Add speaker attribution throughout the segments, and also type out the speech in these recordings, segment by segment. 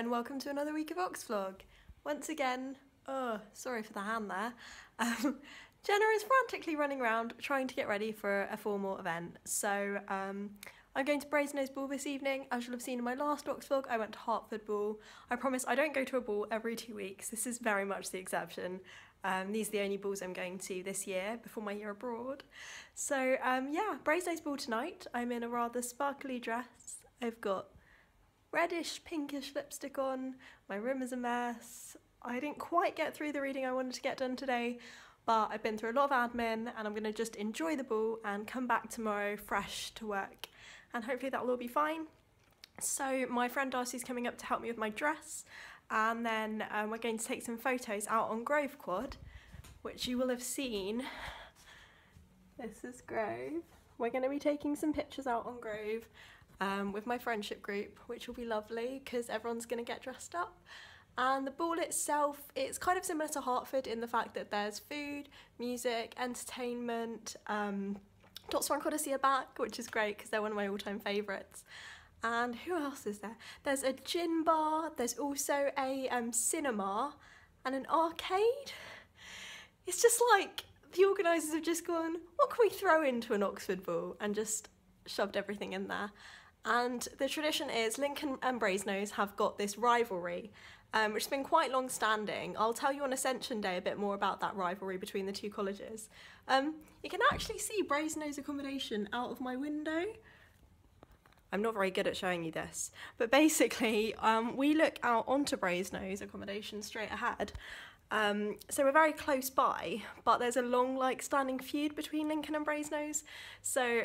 Speaker 1: and welcome to another week of Oxvlog. Once again, sorry for the hand there. Jenna is frantically running around trying to get ready for a formal event. So I'm going to Brasenose Ball this evening. As you'll have seen in my last Oxvlog, I went to Hertford Ball. I promise I don't go to a ball every 2 weeks. This is very much the exception. These are the only balls I'm going to this year before my year abroad. So yeah, Brasenose Ball tonight. I'm in a rather sparkly dress. I've got reddish pinkish lipstick on, my room is a mess. I didn't quite get through the reading I wanted to get done today, but I've been through a lot of admin and I'm going to just enjoy the ball and come back tomorrow fresh to work, and hopefully that will all be fine. So my friend Darcy's coming up to help me with my dress, and then we're going to take some photos out on Grove Quad, which you will have seen. This is Grove. We're going to be taking some pictures out on Grove with my friendship group, which will be lovely because everyone's going to get dressed up. And the ball itself, it's kind of similar to Hertford in the fact that there's food, music, entertainment. Oxvlog Cosy are back, which is great because they're one of my all-time favourites. And who else is there? There's a gin bar, there's also a cinema and an arcade. It's just like the organisers have just gone, what can we throw into an Oxford ball, and just shoved everything in there. And the tradition is Lincoln and Brasenose have got this rivalry, which has been quite long standing. I'll tell you on Ascension Day a bit more about that rivalry between the two colleges. You can actually see Brasenose accommodation out of my window. I'm not very good at showing you this, but basically we look out onto Brasenose accommodation straight ahead. So we're very close by, but there's a long standing feud between Lincoln and Brasenose. So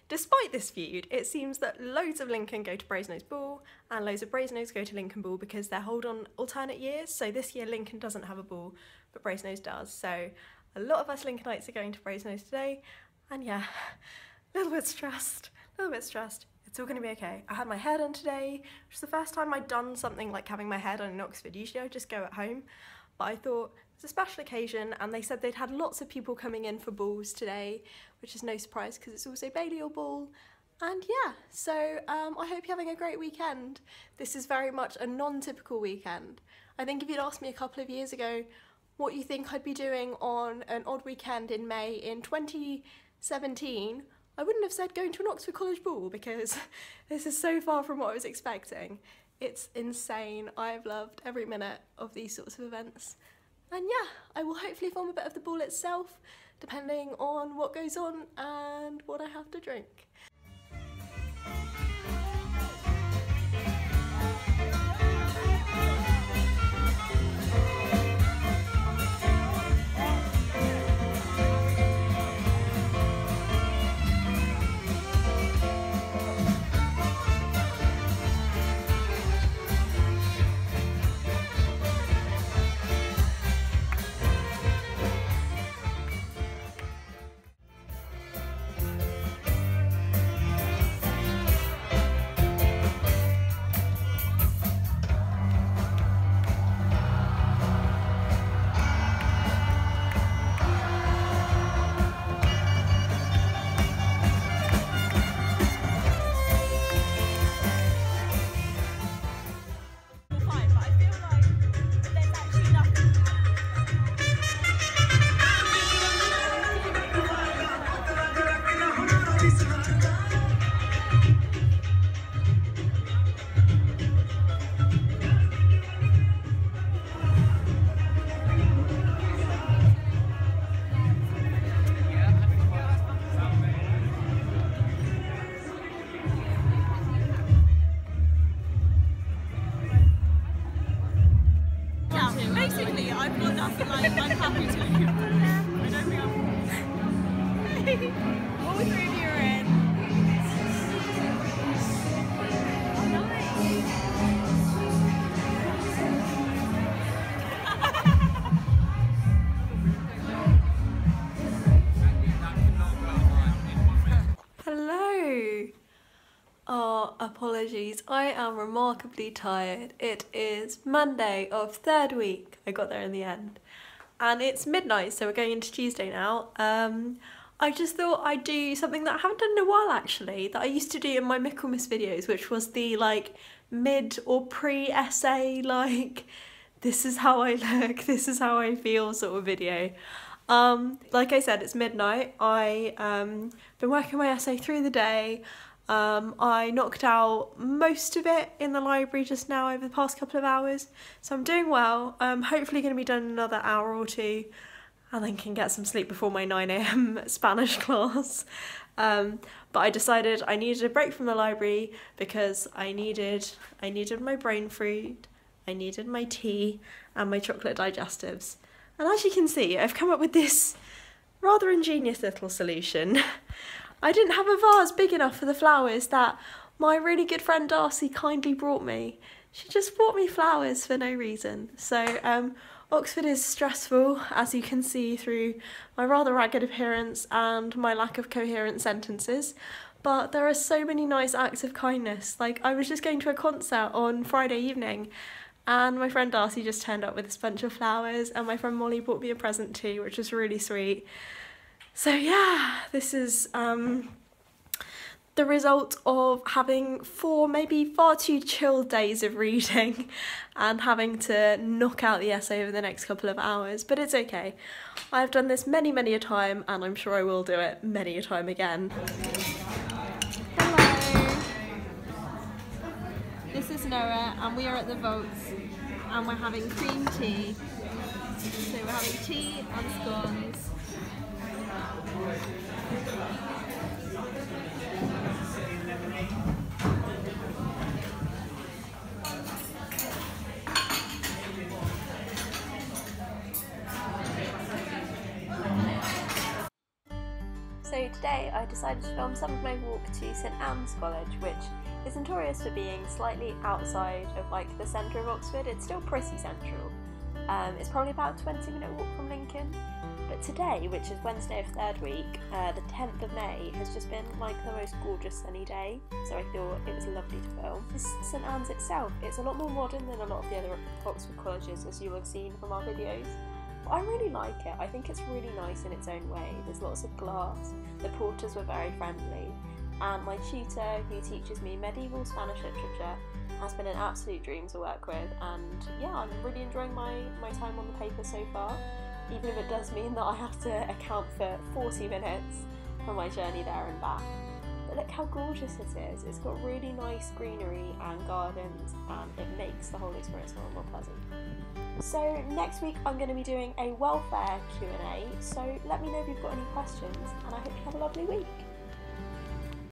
Speaker 1: despite this feud, it seems that loads of Lincoln go to Brasenose Ball and loads of Brasenose go to Lincoln Ball because they're held on alternate years. So this year Lincoln doesn't have a ball, but Brasenose does. So a lot of us Lincolnites are going to Brasenose today, and yeah, a little bit stressed. It's all going to be okay. I had my hair done today, which is the first time I'd done something like having my hair done in Oxford. Usually I just go at home. But I thought it's a special occasion, and they said they'd had lots of people coming in for balls today, which is no surprise because it's also Balliol Ball. And yeah, so I hope you're having a great weekend. This is very much a non-typical weekend. I think if you'd asked me a couple of years ago what you think I'd be doing on an odd weekend in May in 2017, I wouldn't have said going to an Oxford College Ball, because this is so far from what I was expecting. It's insane. I've loved every minute of these sorts of events. And yeah, I will hopefully film a bit of the ball itself, depending on what goes on and what I have to drink.
Speaker 2: Basically, I've got nothing I'm happy to. I don't think I'm... All three of you are in.
Speaker 1: Hello! Oh, apologies, I am remarkably tired. It is Monday of third week. I got there in the end. And it's midnight, so we're going into Tuesday now. I just thought I'd do something that I haven't done in a while actually, that I used to do in my Michaelmas videos, which was the mid or pre-essay, like, this is how I look, this is how I feel sort of video. Like I said, it's midnight. I been working my essay through the day. I knocked out most of it in the library just now over the past couple of hours, so I'm doing well. I'm hopefully going to be done in another hour or two, and then can get some sleep before my 9 AM Spanish class. But I decided I needed a break from the library because I needed my brain fruit, I needed my tea and my chocolate digestives. And as you can see, I've come up with this rather ingenious little solution. I didn't have a vase big enough for the flowers that my really good friend Darcy kindly brought me. She just brought me flowers for no reason. So Oxford is stressful, as you can see through my rather ragged appearance and my lack of coherent sentences, but there are so many nice acts of kindness. Like, I was just going to a concert on Friday evening and my friend Darcy just turned up with this bunch of flowers, and my friend Molly bought me a present too, which was really sweet. So yeah, this is the result of having 4 maybe far too chilled days of reading and having to knock out the essay over the next couple of hours, but it's okay. I've done this many a time, and I'm sure I will do it many a time again.
Speaker 2: Hello, this is Noah and we are at the votes and we're having cream tea. So we're having tea and scones.
Speaker 1: So today I decided to film some of my walk to St Anne's College, which is notorious for being slightly outside of like the centre of Oxford. It's still pretty central. It's probably about a 20-minute walk from Lincoln. But today, which is Wednesday of 3rd week, the 10th of May, has just been like the most gorgeous sunny day, so I thought it was lovely to film. This St Anne's itself, it's a lot more modern than a lot of the other Oxford colleges, as you'll have seen from our videos. But I really like it. I think it's really nice in its own way. There's lots of glass, the porters were very friendly, and my tutor, who teaches me medieval Spanish literature, has been an absolute dream to work with, and yeah, I'm really enjoying my time on the paper so far, even if it does mean that I have to account for 40 minutes for my journey there and back. But look how gorgeous it is. It's got really nice greenery and gardens, and it makes the whole experience a lot more pleasant. So next week I'm going to be doing a welfare Q&A, so let me know if you've got any questions, and I hope you have a lovely week.